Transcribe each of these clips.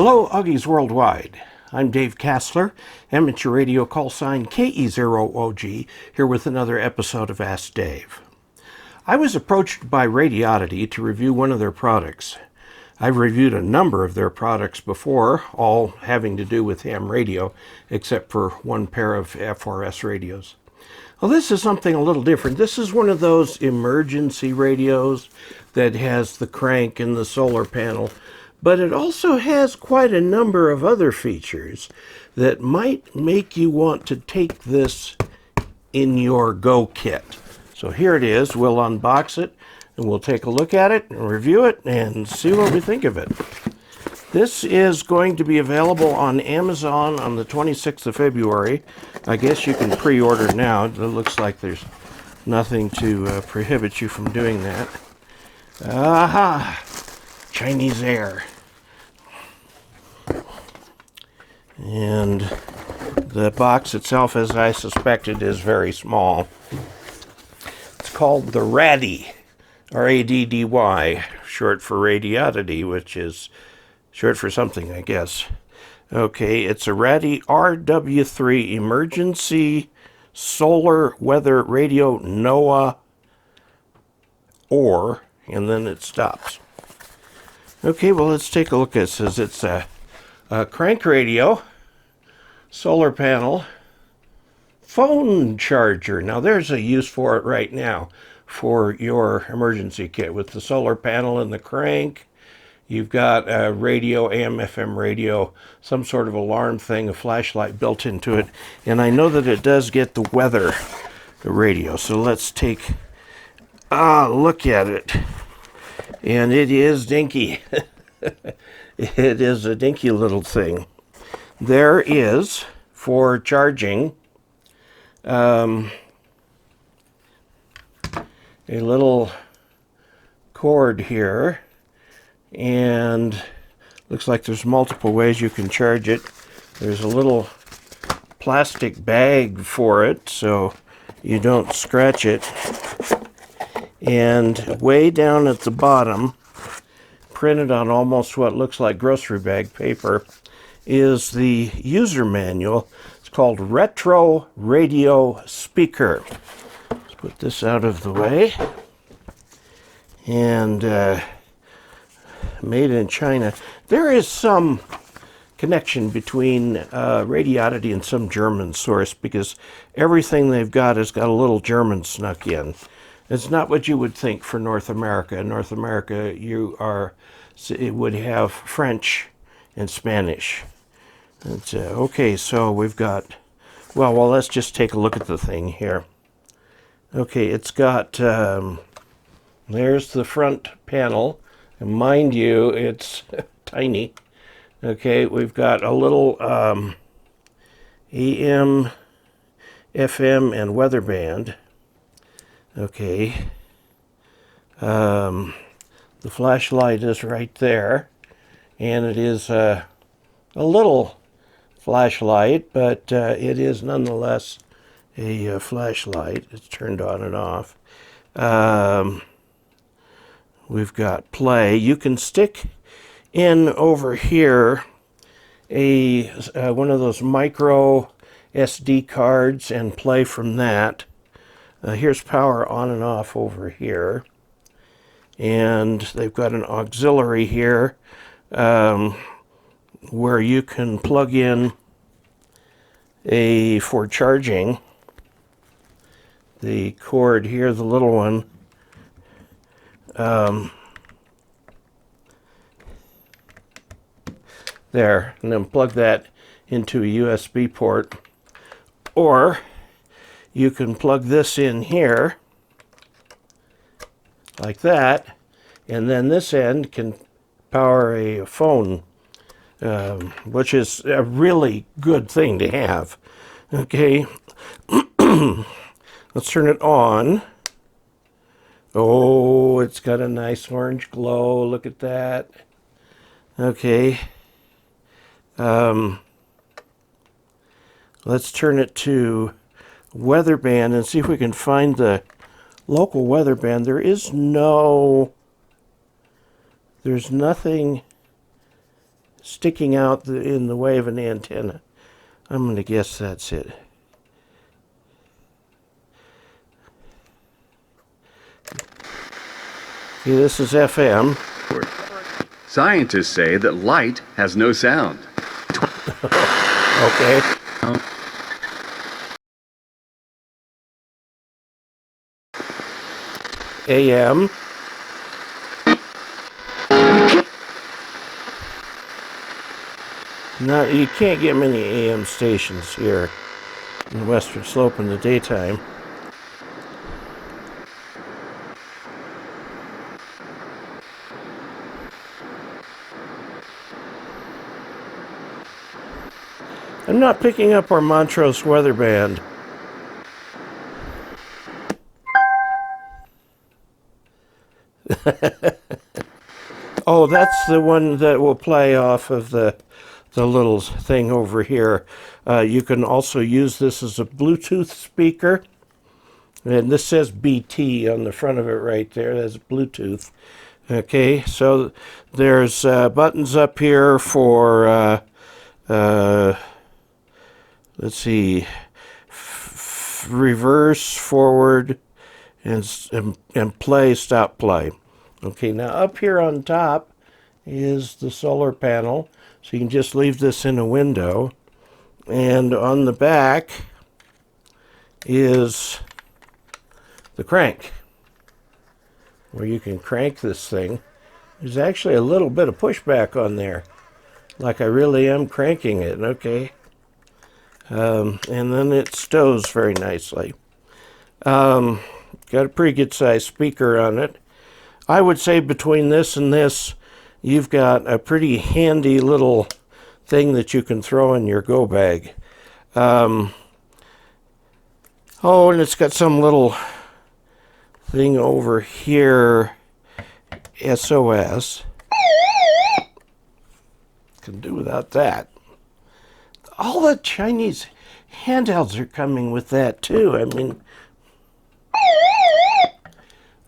Hello, Uggies Worldwide. I'm Dave Kassler, amateur radio call sign KE0OG, here with another episode of Ask Dave. I was approached by Radioddity to review one of their products. I've reviewed a number of their products before, all having to do with ham radio, except for one pair of FRS radios. Well, this is something a little different. This is one of those emergency radios that has the crank and the solar panel, but it also has quite a number of other features that might make you want to take this in your Go kit. So here it is. We'll unbox it and we'll take a look at it and review it and see what we think of it. This is going to be available on Amazon on the 26th of February. I guess you can pre-order now. It looks like there's nothing to prohibit you from doing that. Aha! Chinese air. And the box itself, as I suspected, is very small. It's called the Raddy, R-A-D-D-Y, short for Radioddity, which is short for something, I guess. Okay, it's a Raddy RW3 Emergency Solar Weather Radio NOAA or, and then it stops. Okay, well, let's take a look at it. It says it's a crank radio, solar panel, phone charger. Now, there's a use for it right now for your emergency kit with the solar panel and the crank. You've got a radio, AM, FM radio, some sort of alarm thing, a flashlight built into it. And I know that it does get the weather radio. So let's take a look at it. And it is dinky. It is a dinky little thing. There is, for charging, a little cord here. And looks like there's multiple ways you can charge it. There's a little plastic bag for it so you don't scratch it. And way down at the bottom, printed on almost what looks like grocery bag paper, is the user manual. It's called Retro Radio Speaker. Let's put this out of the way. And made in China. There is some connection between Radioddity and some German source because everything they've got has got a little German snuck in. It's not what you would think for North America. In North America, it would have French and Spanish. It's, okay, so we've got, well, let's just take a look at the thing here. Okay, it's got, there's the front panel. And mind you, it's tiny. Okay, we've got a little AM, FM, and weather band. Okay. The flashlight is right there. And it is a little flashlight, but it is nonetheless a flashlight. It's turned on and off. We've got play. You can stick in over here one of those micro SD cards and play from that. Here's power on and off over here. And they've got an auxiliary here where you can plug in for charging. The cord here, the little one, there, and then plug that into a USB port, or you can plug this in here like that, and then this end can power a phone, which is a really good thing to have. Okay, let's turn it on. Oh, it's got a nice orange glow. Look at that. Okay. Let's turn it to weather band and see if we can find the local weather band. There's nothing sticking out in the way of an antenna. I'm going to guess that's it. Okay, this is FM. Scientists say that light has no sound. Okay. AM. Now, you can't get many AM stations here in the Western Slope in the daytime. I'm not picking up our Montrose weather band. Oh, that's the one that will play off of the little thing over here. You can also use this as a Bluetooth speaker. And this says BT on the front of it right there. That's Bluetooth. Okay, so there's buttons up here for, let's see, reverse, forward, and play, stop, play. Okay, now up here on top is the solar panel. So you can just leave this in a window. And on the back is the crank, where you can crank this thing. There's actually a little bit of pushback on there, like I really am cranking it, okay? And then it stows very nicely. Got a pretty good sized speaker on it. I would say between this and this, you've got a pretty handy little thing that you can throw in your go bag. Oh, and it's got some little thing over here, SOS. Can do without that. All the Chinese handhelds are coming with that too. I mean,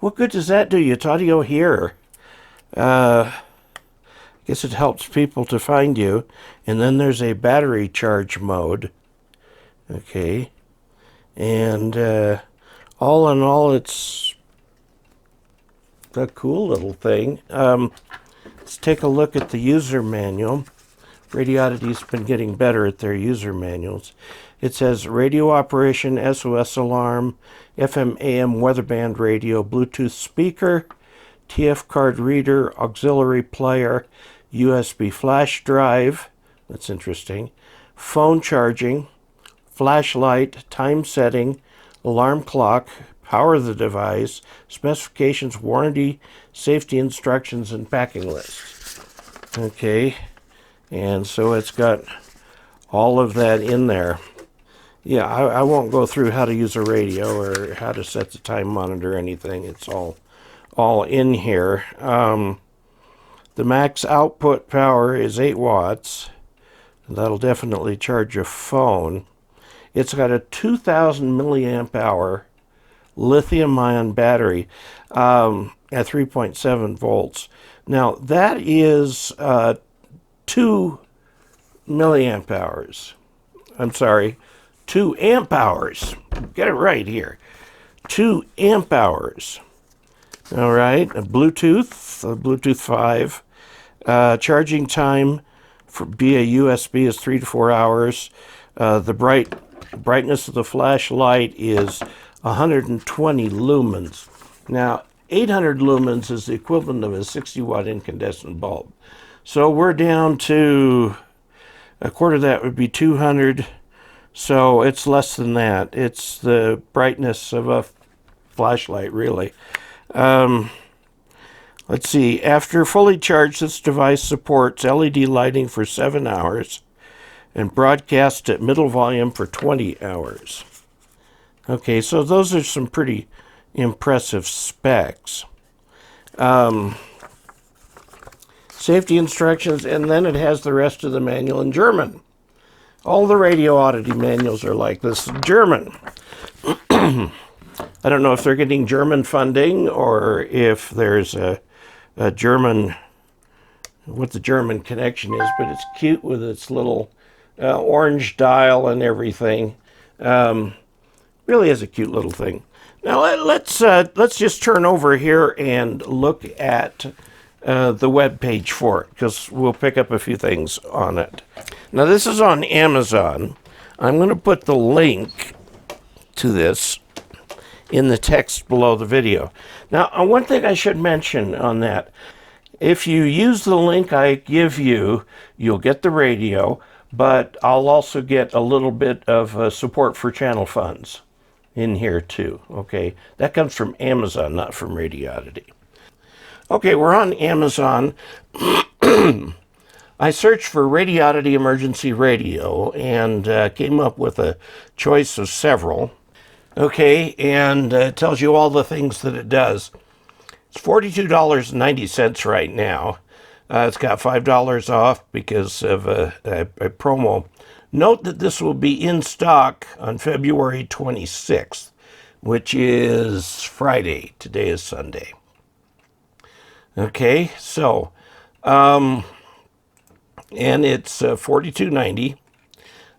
what good does that do you? It's audio here. I guess it helps people to find you. And then there's a battery charge mode. Okay. And all in all, it's a cool little thing. Let's take a look at the user manual. Radioddity's been getting better at their user manuals. It says radio operation, SOS alarm, FM AM weather band radio, Bluetooth speaker, TF card reader, auxiliary player, USB flash drive, that's interesting, phone charging, flashlight, time setting, alarm clock, power of the device, specifications, warranty, safety instructions, and packing list. Okay, and so it's got all of that in there. Yeah, I won't go through how to use a radio or how to set the time monitor or anything. It's all in here. The max output power is 8 watts. That'll definitely charge a phone. It's got a 2,000 milliamp hour lithium-ion battery at 3.7 volts. Now, that is 2 milliamp hours. I'm sorry, 2 amp hours. Get it right here. 2 amp hours. All right, a Bluetooth 5. Charging time via USB is 3 to 4 hours. The brightness of the flashlight is 120 lumens. Now, 800 lumens is the equivalent of a 60-watt incandescent bulb. So we're down to a quarter of that would be 200. So it's less than that. It's the brightness of a flashlight, really. Let's see. After fully charged, this device supports LED lighting for 7 hours and broadcast at middle volume for 20 hours. Okay, so those are some pretty impressive specs. Safety instructions, and then it has the rest of the manual in German. All the Radioddity manuals are like this in German. I don't know if they're getting German funding or if there's a German what the German connection is, but it's cute with its little orange dial and everything. Really is a cute little thing. Now let's just turn over here and look at the web page for it, because we'll pick up a few things on it. Now this is on Amazon. I'm going to put the link to this in the text below the video. Now, one thing I should mention on that, if you use the link I give you, you'll get the radio, but I'll also get a little bit of support for channel funds in here too, okay? That comes from Amazon, not from Radioddity. Okay, we're on Amazon. I searched for Radioddity Emergency Radio and came up with a choice of several. Okay, and it tells you all the things that it does. It's $42.90 right now. It's got $5 off because of a promo. Note that this will be in stock on February 26th, which is Friday. Today is Sunday. Okay, so, and it's $42.90.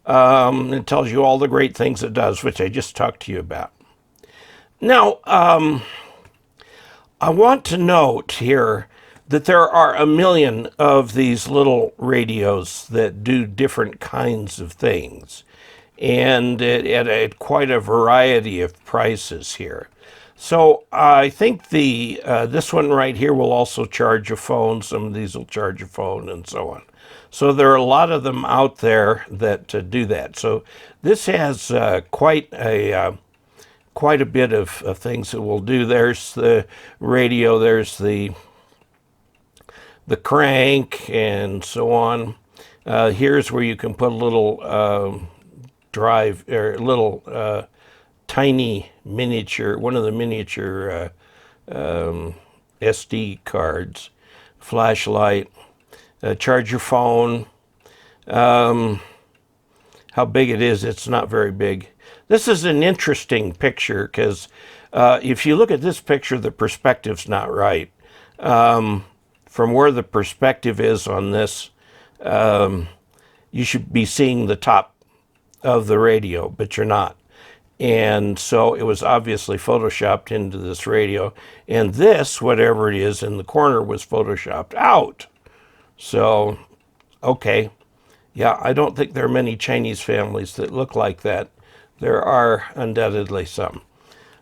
It tells you all the great things it does, which I just talked to you about. Now, I want to note here that there are a million of these little radios that do different kinds of things, and at quite a variety of prices here. So I think this one right here will also charge a phone. Some of these will charge a phone and so on. So there are a lot of them out there that do that. So this has quite a bit of things it will do. There's the radio, there's the crank, and so on. Here's where you can put a little drive, or little tiny miniature, one of the miniature SD cards, flashlight. Charge your phone. How big it is, it's not very big. This is an interesting picture because if you look at this picture, the perspective's not right. From where the perspective is on this, you should be seeing the top of the radio, but you're not. And so it was obviously photoshopped into this radio. And this, whatever it is in the corner, was photoshopped out. So, okay, yeah, I don't think there are many Chinese families that look like that. There are undoubtedly some.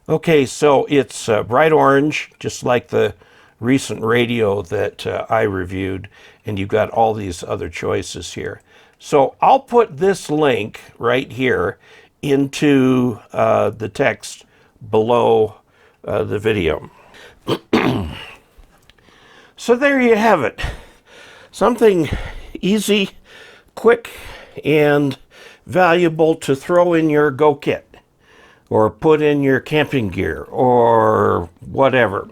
Okay, so it's bright orange, just like the recent radio that I reviewed, and you've got all these other choices here. So I'll put this link right here into the text below the video. So there you have it. Something easy, quick, and valuable to throw in your Go Kit, or put in your camping gear, or whatever.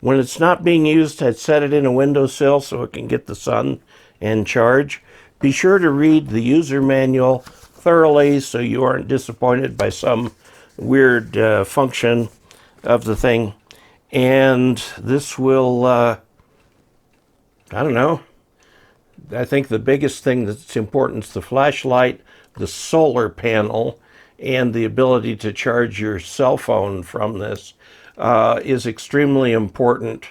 When it's not being used, I'd set it in a windowsill so it can get the sun and charge. Be sure to read the user manual thoroughly so you aren't disappointed by some weird function of the thing. And this will, I don't know, I think the biggest thing that's important is the flashlight, the solar panel, and the ability to charge your cell phone from this is extremely important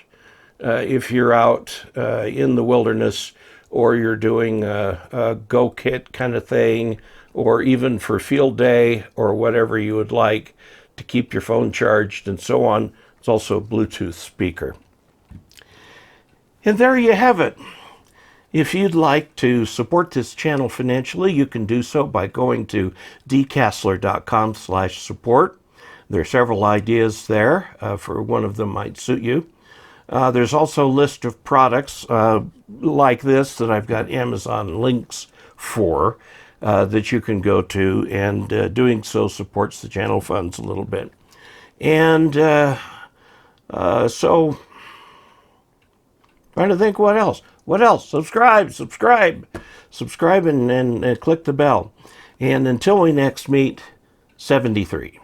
if you're out in the wilderness, or you're doing a Go Kit kind of thing, or even for field day or whatever you would like to keep your phone charged and so on. It's also a Bluetooth speaker. And there you have it. If you'd like to support this channel financially, you can do so by going to dcasler.com/support. There are several ideas there. For one of them might suit you. There's also a list of products like this that I've got Amazon links for that you can go to, and doing so supports the channel funds a little bit. And so, trying to think what else. What else? Subscribe and click the bell. And until we next meet, 73.